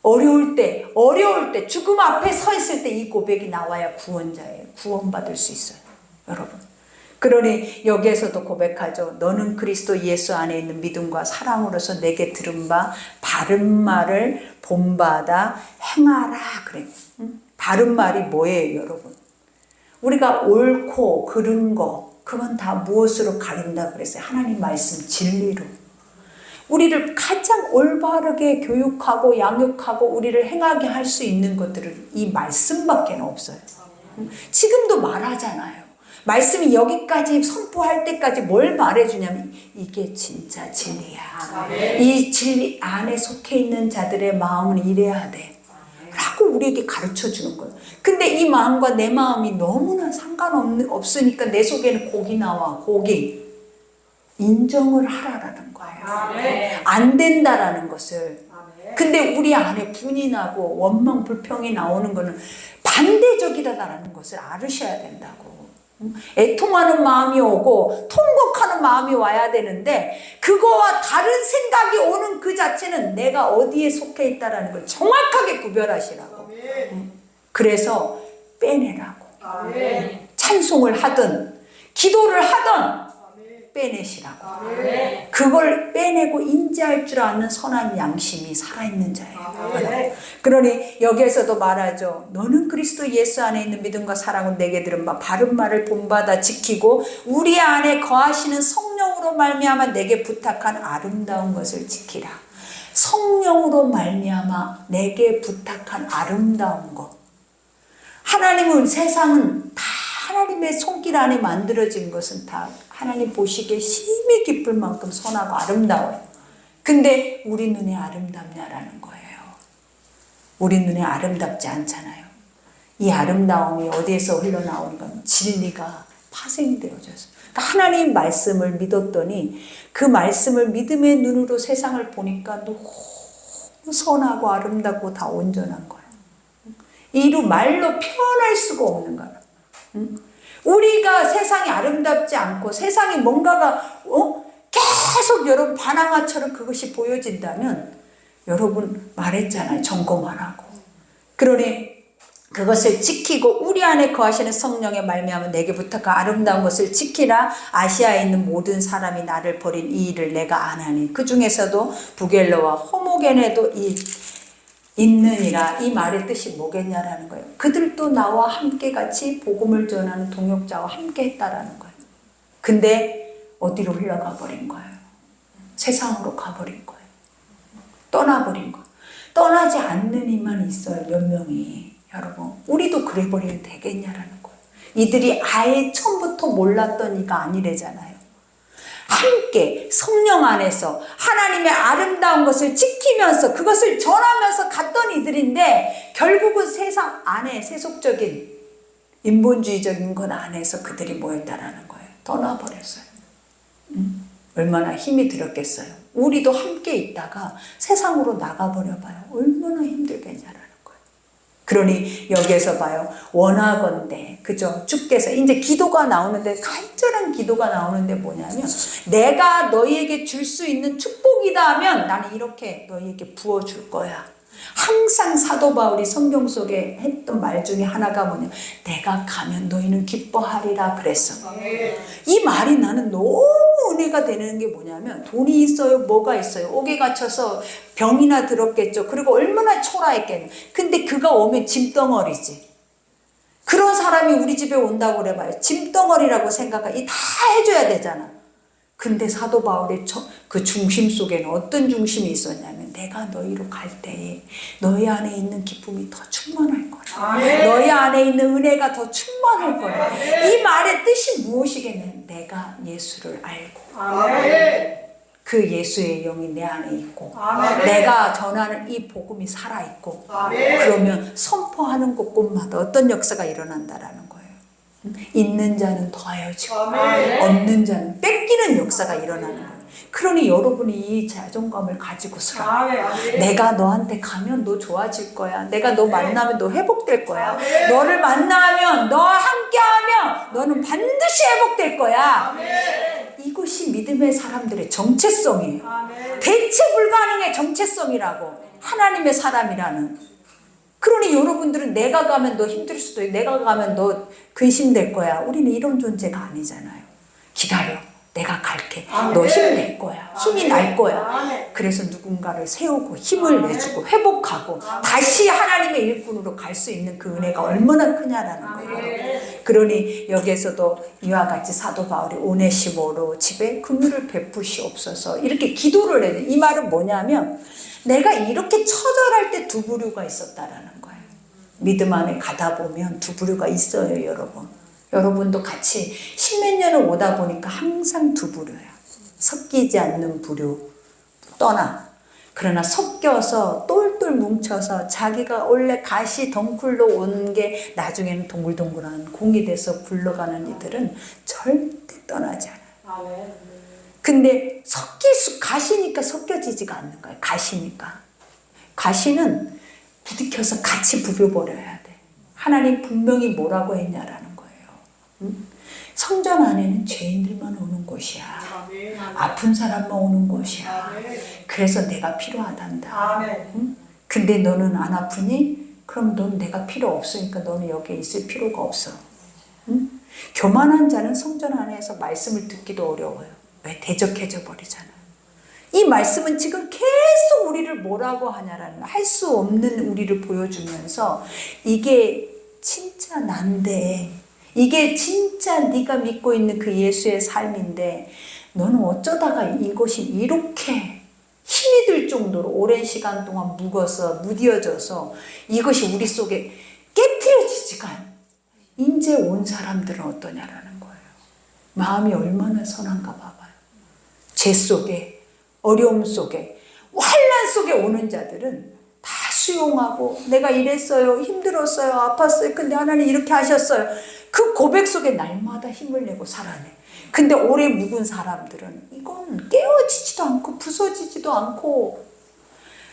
어려울 때 죽음 앞에 서 있을 때 이 고백이 나와야 구원자예요. 구원받을 수 있어요. 여러분. 그러니 여기에서도 고백하죠. 너는 그리스도 예수 안에 있는 믿음과 사랑으로서 내게 들은 바 바른 말을 본받아 행하라 그래. 바른 말이 뭐예요, 여러분? 우리가 옳고 그른 거 그건 다 무엇으로 가린다 그랬어요? 하나님 말씀 진리로. 우리를 가장 올바르게 교육하고 양육하고 우리를 행하게 할 수 있는 것들은 이 말씀밖에 없어요. 지금도 말하잖아요. 말씀이 여기까지 선포할 때까지 뭘 말해주냐면 이게 진짜 진리야. 이 진리 안에 속해 있는 자들의 마음은 이래야 돼 라고 우리에게 가르쳐주는 거예요. 근데 이 마음과 내 마음이 너무나 상관없으니까 내 속에는 곡이 나와. 곡이 인정을 하라라는 거예요. 안 된다라는 것을. 근데 우리 안에 분이 나고 원망 불평이 나오는 거는 반대적이다라는 것을 알으셔야 된다고. 애통하는 마음이 오고 통곡하는 마음이 와야 되는데 그거와 다른 생각이 오는 그 자체는 내가 어디에 속해 있다라는 걸 정확하게 구별하시라고. 그래서 빼내라고. 찬송을 하든 기도를 하든 빼내시라고. 그걸 빼내고 인지할 줄 아는 선한 양심이 살아있는 자예요. 그러니 여기에서도 말하죠. 너는 그리스도 예수 안에 있는 믿음과 사랑은 내게 들은 바 바른 말을 본받아 지키고 우리 안에 거하시는 성령으로 말미암아 내게 부탁한 아름다운 것을 지키라. 성령으로 말미암아 내게 부탁한 아름다운 것. 하나님은 세상은 다 하나님의 손길 안에 만들어진 것은 다 하나님 보시기에 심히 기쁠 만큼 선하고 아름다워요. 근데 우리 눈에 아름답냐라는 거예요. 우리 눈에 아름답지 않잖아요. 이 아름다움이 어디에서 흘러나오는 건 진리가 파생되어져서. 그러니까 하나님 말씀을 믿었더니 그 말씀을 믿음의 눈으로 세상을 보니까 너무 선하고 아름답고 다 온전한 거예요. 이루 말로 표현할 수가 없는 거예요. 우리가 세상이 아름답지 않고 세상이 뭔가가 계속 여러분 바나나처럼 그것이 보여진다면 여러분 말했잖아요. 점검 안 하고. 그러니 그것을 지키고 우리 안에 거하시는 성령의 말미암아 내게 부탁한 아름다운 것을 지키라. 아시아에 있는 모든 사람이 나를 버린 이 일을 내가 아나니. 그 중에서도 부겔로와 호모겐에도 있느니라. 이 말의 뜻이 뭐겠냐라는 거예요. 그들도 나와 함께 같이 복음을 전하는 동역자와 함께 했다라는 거예요. 근데 어디로 흘러가 버린 거예요? 세상으로 가버린 거예요. 떠나버린 거예요. 떠나지 않는 이만 있어요. 몇 명이. 여러분 우리도 그래 버리면 되겠냐라는 거예요. 이들이 아예 처음부터 몰랐던 이가 아니래잖아요. 함께 성령 안에서 하나님의 아름다운 것을 지키면서 그것을 전하면서 갔던 이들인데 결국은 세상 안에 세속적인 인본주의적인 것 안에서 그들이 모였다라는 거예요. 떠나버렸어요. 얼마나 힘이 들었겠어요. 우리도 함께 있다가 세상으로 나가버려봐요. 얼마나 힘들겠냐라는 거예요. 그러니 여기에서 봐요. 원하건대 그죠? 주께서 이제 기도가 나오는데 간절한 기도가 나오는데 뭐냐면 내가 너희에게 줄 수 있는 축복이다 하면 나는 이렇게 너희에게 부어줄 거야. 항상 사도 바울이 성경 속에 했던 말 중에 하나가 뭐냐, 내가 가면 너희는 기뻐하리라 그랬어. 이 말이 나는 너무 은혜가 되는 게 뭐냐면, 돈이 있어요, 뭐가 있어요, 옥에 갇혀서 병이나 들었겠죠. 그리고 얼마나 초라했겠냐. 근데 그가 오면 짐덩어리지. 그런 사람이 우리 집에 온다고 그래봐요. 짐덩어리라고 생각하고 다 해줘야 되잖아. 근데 사도 바울의 그 중심 속에는 어떤 중심이 있었냐면, 내가 너희로 갈 때에 너희 안에 있는 기쁨이 더 충만할 거야. 너희 안에 있는 은혜가 더 충만할 거야. 이 말의 뜻이 무엇이겠냐면, 내가 예수를 알고 그 예수의 영이 내 안에 있고 내가 전하는 이 복음이 살아있고 그러면 선포하는 곳곳마다 어떤 역사가 일어난다라는 거예요. 있는 자는 더하여지고 없는 자는 뺏기는 역사가 일어나는 거예요. 그러니 여러분이 이 자존감을 가지고서 내가 너한테 가면 너 좋아질 거야. 내가 너 만나면 너 회복될 거야. 너를 만나면, 너와 함께하면 너는 반드시 회복될 거야. 이것이 믿음의 사람들의 정체성이에요. 대체 불가능의 정체성이라고. 하나님의 사람이라는. 그러니 여러분들은 내가 가면 너 힘들 수도 있고, 내가 가면 너 근심될 거야. 우리는 이런 존재가 아니잖아요. 기다려. 내가 갈게. 너 힘낼 거야. 힘이 날 거야. 그래서 누군가를 세우고 힘을 내주고 회복하고 다시 하나님의 일꾼으로 갈 수 있는 그 은혜가 얼마나 크냐라는 거예요. 그러니 여기에서도 이와 같이 사도 바울이 오네시모로 집에 긍휼을 베푸시옵소서 이렇게 기도를 해요. 이 말은 뭐냐면, 내가 이렇게 처절할 때 두 부류가 있었다라는 거예요. 믿음 안에 가다 보면 두 부류가 있어요, 여러분. 여러분도 같이 십몇 년을 오다 보니까 항상 두 부류야. 섞이지 않는 부류 떠나. 그러나 섞여서 똘똘 뭉쳐서 자기가 원래 가시 덩굴로 온 게 나중에는 동글동글한 공이 돼서 굴러가는 이들은 절대 떠나지 않아요. 근데 가시니까 섞여지지가 않는 거예요. 가시는 부딪혀서 같이 부벼버려야 돼. 하나님 분명히 뭐라고 했냐라는 거예요. 성전 안에는 죄인들만 오는 곳이야. 아픈 사람만 오는 곳이야. 그래서 내가 필요하단다. 근데 너는 안 아프니? 그럼 넌 내가 필요 없으니까 너는 여기에 있을 필요가 없어. 교만한 자는 성전 안에서 말씀을 듣기도 어려워요. 왜? 대적해져 버리잖아. 이 말씀은 지금 계속 우리를 뭐라고 하냐라는, 할 수 없는 우리를 보여주면서, 이게 진짜 난데, 이게 진짜 네가 믿고 있는 그 예수의 삶인데 너는 어쩌다가 이것이 이렇게 힘이 들 정도로 오랜 시간 동안 묵어서 무뎌져서 이것이 우리 속에 깨트려지지가 않아. 이제 온 사람들은 어떠냐라는 거예요. 마음이 얼마나 선한가 봐봐요. 죄 속에, 어려움 속에, 환난 속에 오는 자들은 다 수용하고, 내가 이랬어요, 힘들었어요, 아팠어요, 근데 하나님 이렇게 하셨어요. 그 고백 속에 날마다 힘을 내고 살아내. 근데 오래 묵은 사람들은 이건 깨어지지도 않고 부서지지도 않고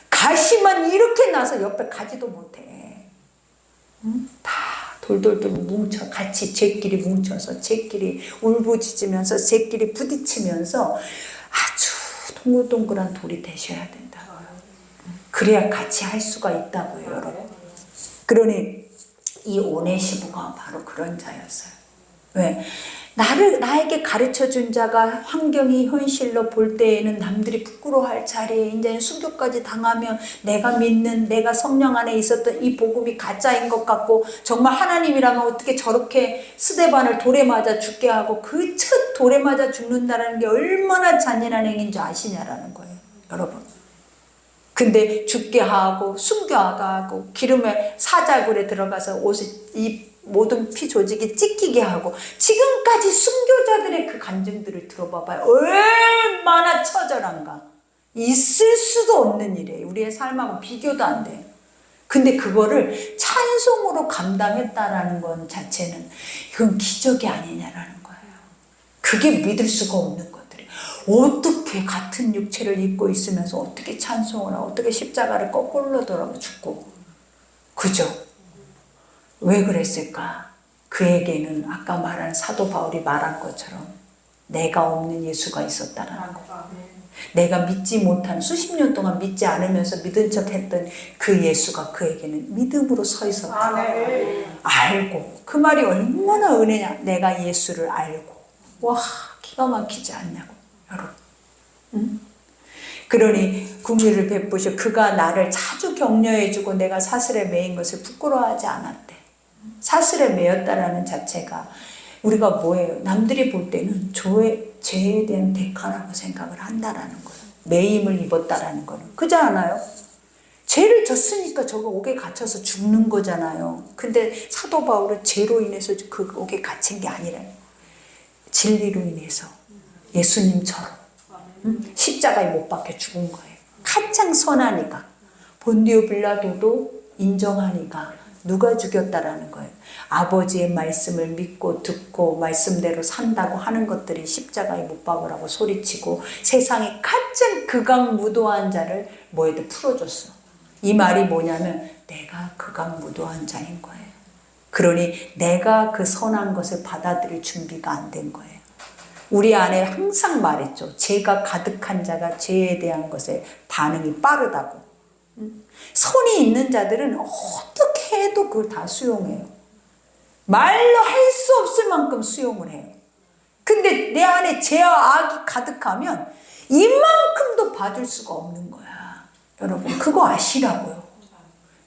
가시만 이렇게 나서 옆에 가지도 못해. 다 돌돌돌 뭉쳐, 같이 쟤끼리 뭉쳐서 쟤끼리 울부짖으면서 쟤끼리 부딪히면서 아주 동글동글한 돌이 되셔야 된다고요. 그래야 같이 할 수가 있다고요, 여러분. 그러니 이 오네시모가 바로 그런 자였어요. 왜? 나에게 가르쳐준 자가 환경이 현실로 볼 때에는 남들이 부끄러워할 자리에 이제 순교까지 당하면 내가 믿는, 내가 성령 안에 있었던 이 복음이 가짜인 것 같고, 정말 하나님이라면 어떻게 저렇게 스데반을 돌에 맞아 죽게 하고 그 첫 돌에 맞아 죽는다는 게 얼마나 잔인한 행위인 줄 아시냐라는 거예요, 여러분. 근데 죽게 하고 순교하고 기름에 사자굴에 들어가서 옷을, 이 모든 피 조직이 찢기게 하고, 지금까지 순교자들의 그 간증들을 들어봐봐요. 얼마나 처절한가. 있을 수도 없는 일이에요. 우리의 삶하고 비교도 안 돼요. 근데 그거를 찬송으로 감당했다라는 건 자체는 이건 기적이 아니냐라는 거예요. 그게 믿을 수가 없는 것들이에요. 어떻게 같은 육체를 입고 있으면서 어떻게 찬송을 하고 어떻게 십자가를 거꾸로 돌아가 죽고, 그죠? 왜 그랬을까? 그에게는 아까 말한 사도 바울이 말한 것처럼 내가 없는 예수가 있었다라는 거예요. 내가 믿지 못한 수십 년 동안 믿지 않으면서 믿은 척 했던 그 예수가 그에게는 믿음으로 서 있었다. 알고. 그 말이 얼마나 은혜냐. 내가 예수를 알고. 와, 기가 막히지 않냐고 여러분. 응? 그러니 긍휼을 베푸셔 그가 나를 자주 격려해주고 내가 사슬에 매인 것을 부끄러워하지 않았대. 사슬에 매였다라는 자체가 우리가 뭐예요? 남들이 볼 때는 죄에 대한 대가라고 생각을 한다라는 거예요. 매임을 입었다라는 거는. 그렇지 않아요? 죄를 졌으니까 저거 옥에 갇혀서 죽는 거잖아요. 근데 사도 바울은 죄로 인해서 그 옥에 갇힌 게 아니라 진리로 인해서 예수님처럼 십자가에 못 박혀 죽은 거예요. 가장 선하니까. 본디오 빌라도도 인정하니까 누가 죽였다라는 거예요. 아버지의 말씀을 믿고 듣고 말씀대로 산다고 하는 것들이 십자가에 못 박으라고 소리치고 세상에 가장 극악무도한 자를 뭐에도 풀어줬어. 이 말이 뭐냐면 내가 극악무도한 자인 거예요. 그러니 내가 그 선한 것을 받아들일 준비가 안 된 거예요. 우리 안에 항상 말했죠. 죄가 가득한 자가 죄에 대한 것에 반응이 빠르다고. 선이 있는 자들은 어떻게 해도 그걸 다 수용해요. 말로 할 수 없을 만큼 수용을 해요. 근데 내 안에 죄와 악이 가득하면 이만큼도 봐줄 수가 없는 거야. 여러분 그거 아시라고요.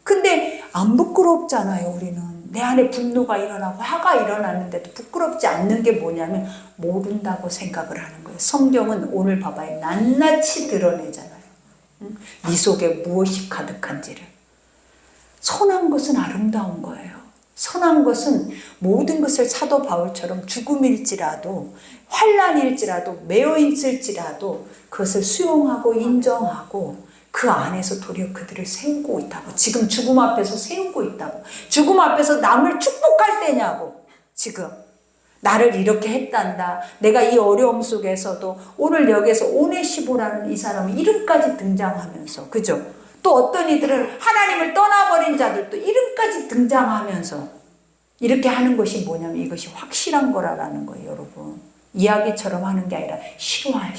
근데 안 부끄럽잖아요. 우리는 내 안에 분노가 일어나고 화가 일어났는데도 부끄럽지 않는 게 뭐냐면 모른다고 생각을 하는 거예요. 성경은 오늘 봐봐요. 낱낱이 드러내잖아요. 네 속에 무엇이 가득한지를. 선한 것은 아름다운 거예요. 선한 것은 모든 것을 사도 바울처럼 죽음일지라도 환난일지라도 매여 있을지라도 그것을 수용하고 인정하고 그 안에서 도리어 그들을 세우고 있다고. 지금 죽음 앞에서 세우고 있다고. 죽음 앞에서 남을 축복할 때냐고. 지금 나를 이렇게 했단다. 내가 이 어려움 속에서도 오늘 여기에서 오네시보라는 이 사람의 이름까지 등장하면서, 그죠? 또 어떤 이들은 하나님을 떠나버린 자들도 이름까지 등장하면서 이렇게 하는 것이 뭐냐면 이것이 확실한 거라는 거예요, 여러분. 이야기처럼 하는 게 아니라 실화.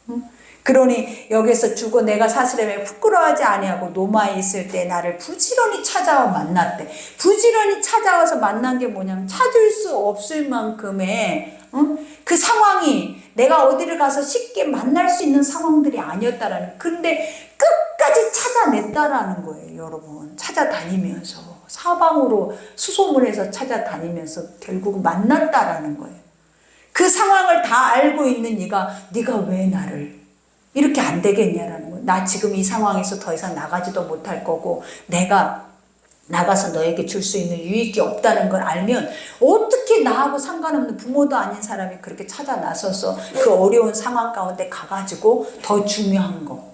응? 그러니 여기서 죽어 내가 사슬에 매여 부끄러워하지 아니하고 노마에 있을 때 나를 부지런히 찾아와 만났대. 부지런히 찾아와서 만난 게 뭐냐면 찾을 수 없을 만큼의 그 상황이 내가 어디를 가서 쉽게 만날 수 있는 상황들이 아니었다라는. 근데 끝까지 찾아냈다라는 거예요, 여러분. 찾아다니면서 사방으로 수소문해서 찾아다니면서 결국은 만났다라는 거예요. 그 상황을 다 알고 있는 네가 왜 나를 이렇게 안 되겠냐라는 거예요. 나 지금 이 상황에서 더 이상 나가지도 못할 거고 내가 나가서 너에게 줄 수 있는 유익이 없다는 걸 알면 어떻게 나하고 상관없는 부모도 아닌 사람이 그렇게 찾아 나서서 그 어려운 상황 가운데 가가지고 더 중요한 거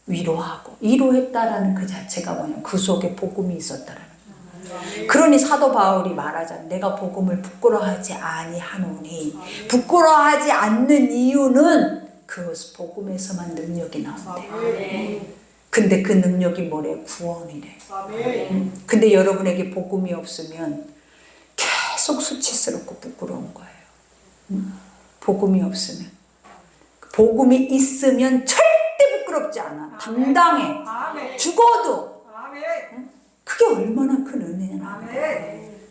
위로하고 위로했다라는 그 자체가 뭐냐면 그 속에 복음이 있었다라는 거예요. 그러니 사도 바울이 말하잖아요. 내가 복음을 부끄러워하지 아니하노니. 부끄러워하지 않는 이유는 그 복음에서만 능력이 나온대. 근데 그 능력이 뭐래? 구원이래. 근데 여러분에게 복음이 없으면 계속 수치스럽고 부끄러운 거예요. 복음이 없으면. 복음이 있으면 절대 부끄럽지 않아. 당당해. 죽어도. 그게 얼마나 큰 은혜냐.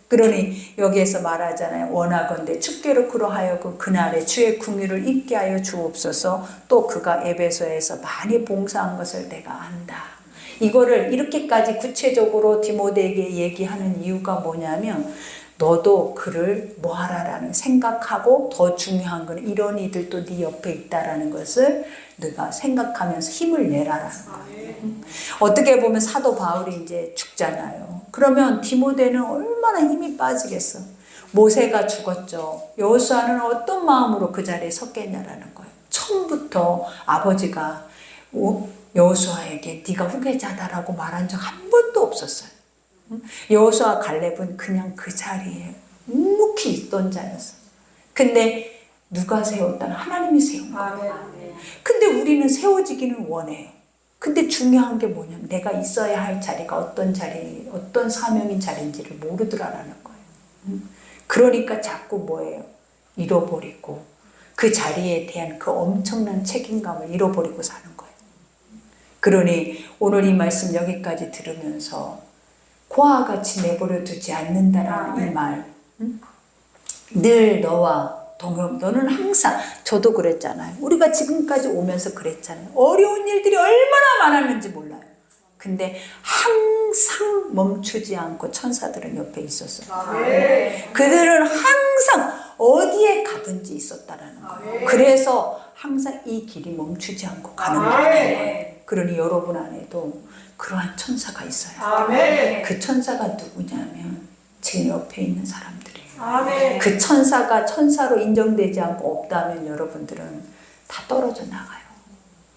그러니 여기에서 말하잖아요. 원하건대 주께로 그러하여금 그날에 주의 긍휼을 잊게 하여 주옵소서. 또 그가 에베소에서 많이 봉사한 것을 내가 안다. 이거를 이렇게까지 구체적으로 디모데에게 얘기하는 이유가 뭐냐면 너도 그를 뭐하라라는 생각하고 더 중요한 건 이런 이들도 네 옆에 있다라는 것을 네가 생각하면서 힘을 내라라는 거예요. 어떻게 보면 사도 바울이 이제 죽잖아요. 그러면 디모데는 얼마나 힘이 빠지겠어. 모세가 죽었죠. 여호수아는 어떤 마음으로 그 자리에 섰겠냐라는 거예요. 처음부터 아버지가 여호수아에게 네가 후계자다라고 말한 적 한 번도 없었어요. 여호수아 갈렙은 그냥 그 자리에 묵묵히 있던 자였어. 근데 누가 세웠다는 하나님이 세운 거예요. 근데 우리는 세워지기는 원해요. 근데 중요한 게 뭐냐면 내가 있어야 할 자리가 어떤 자리, 어떤 사명인 자리인지를 모르더라라는 거예요. 그러니까 자꾸 뭐예요? 잃어버리고 그 자리에 대한 그 엄청난 책임감을 잃어버리고 사는 거예요. 그러니 오늘 이 말씀 여기까지 들으면서 고와 같이 내버려 두지 않는다라는 이 말, 늘 너와 동역, 너는 항상, 저도 그랬잖아요. 우리가 지금까지 오면서 그랬잖아요. 어려운 일들이 얼마나 많았는지 몰라요. 근데 항상 멈추지 않고 천사들은 옆에 있었어요. 그들은 항상 어디에 가든지 있었다라는 거예요. 그래서 항상 이 길이 멈추지 않고 가는 거예요. 그러니 여러분 안에도 그러한 천사가 있어요. 그 천사가 누구냐면 지금 옆에 있는 사람들이에요. 그 천사가 천사로 인정되지 않고 없다면 여러분들은 다 떨어져 나가요.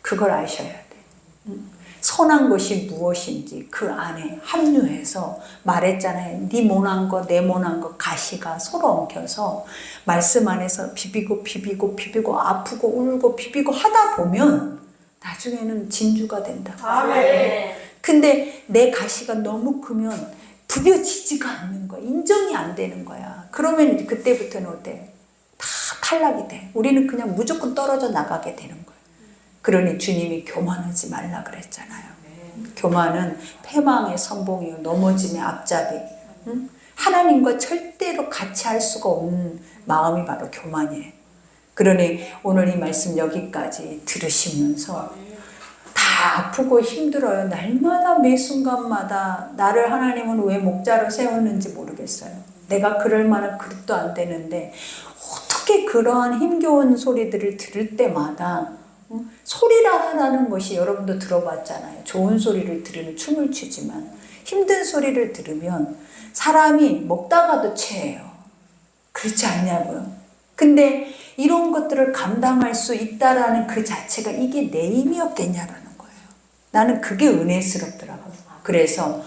그걸 아셔야 돼요. 선한 것이 무엇인지 그 안에 합류해서 말했잖아요. 네 모난 거, 내 모난 거 가시가 서로 엉켜서 말씀 안에서 비비고 아프고 울고 비비고 하다 보면 나중에는 진주가 된다. 근데 내 가시가 너무 크면 부벼지지가 않는 거야. 인정이 안 되는 거야. 그러면 그때부터는 어때? 다 탈락이 돼. 우리는 그냥 무조건 떨어져 나가게 되는 거야. 그러니 주님이 교만하지 말라 그랬잖아요. 교만은 패망의 선봉이요 넘어짐의 앞잡이. 하나님과 절대로 같이 할 수가 없는 마음이 바로 교만이에요. 그러니 오늘 이 말씀 여기까지 들으시면서 다 아프고 힘들어요. 날마다 매 순간마다 나를 하나님은 왜 목자로 세웠는지 모르겠어요. 내가 그럴 만한 그릇도 안 되는데 어떻게 그러한 힘겨운 소리들을 들을 때마다 소리라는 것이 여러분도 들어봤잖아요. 좋은 소리를 들으면 춤을 추지만 힘든 소리를 들으면 사람이 먹다가도 체해요. 그렇지 않냐고요. 근데 이런 것들을 감당할 수 있다라는 그 자체가 이게 내 힘이었겠냐라는 거예요. 나는 그게 은혜스럽더라고요. 그래서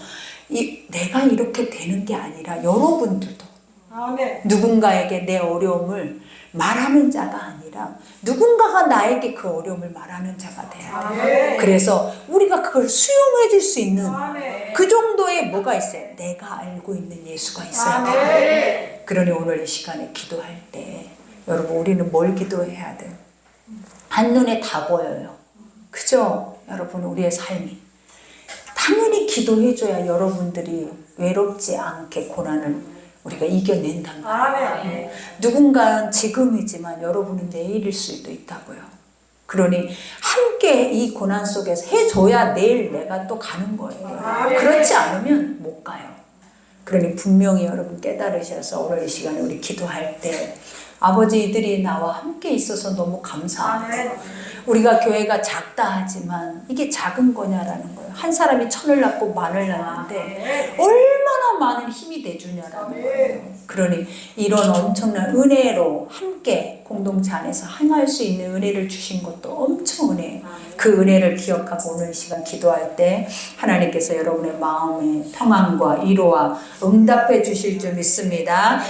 내가 이렇게 되는 게 아니라 여러분들도 누군가에게 내 어려움을 말하는 자가 아니라 누군가가 나에게 그 어려움을 말하는 자가 돼야 돼요. 그래서 우리가 그걸 수용해 줄 수 있는 그 정도의 뭐가 있어요? 내가 알고 있는 예수가 있어야 돼요. 그러니 오늘 이 시간에 기도할 때 여러분 우리는 뭘 기도해야 돼요? 한눈에 다 보여요. 그죠? 여러분 우리의 삶이 당연히 기도해줘야 여러분들이 외롭지 않게 고난을 우리가 이겨낸단 말이에요. 누군가는 지금이지만 여러분은 내일일 수도 있다고요. 그러니 함께 이 고난 속에서 해줘야 내일 내가 또 가는 거예요. 그렇지 않으면 못 가요. 그러니 분명히 여러분 깨달으셔서 오늘 이 시간에 우리 기도할 때 아버지 이들이 나와 함께 있어서 너무 감사하고 우리가 교회가 작다 하지만 이게 작은 거냐라는 거예요. 한 사람이 1000을 낳고 10,000을 낳는데 얼마나 많은 힘이 돼주냐라는 거예요. 그러니 이런 엄청난 은혜로 함께 공동체 안에서 행할 수 있는 은혜를 주신 것도 엄청 은혜예요. 그 은혜를 기억하고 오늘 이 시간 기도할 때 하나님께서 여러분의 마음에 평안과 위로와 응답해 주실 줄 믿습니다.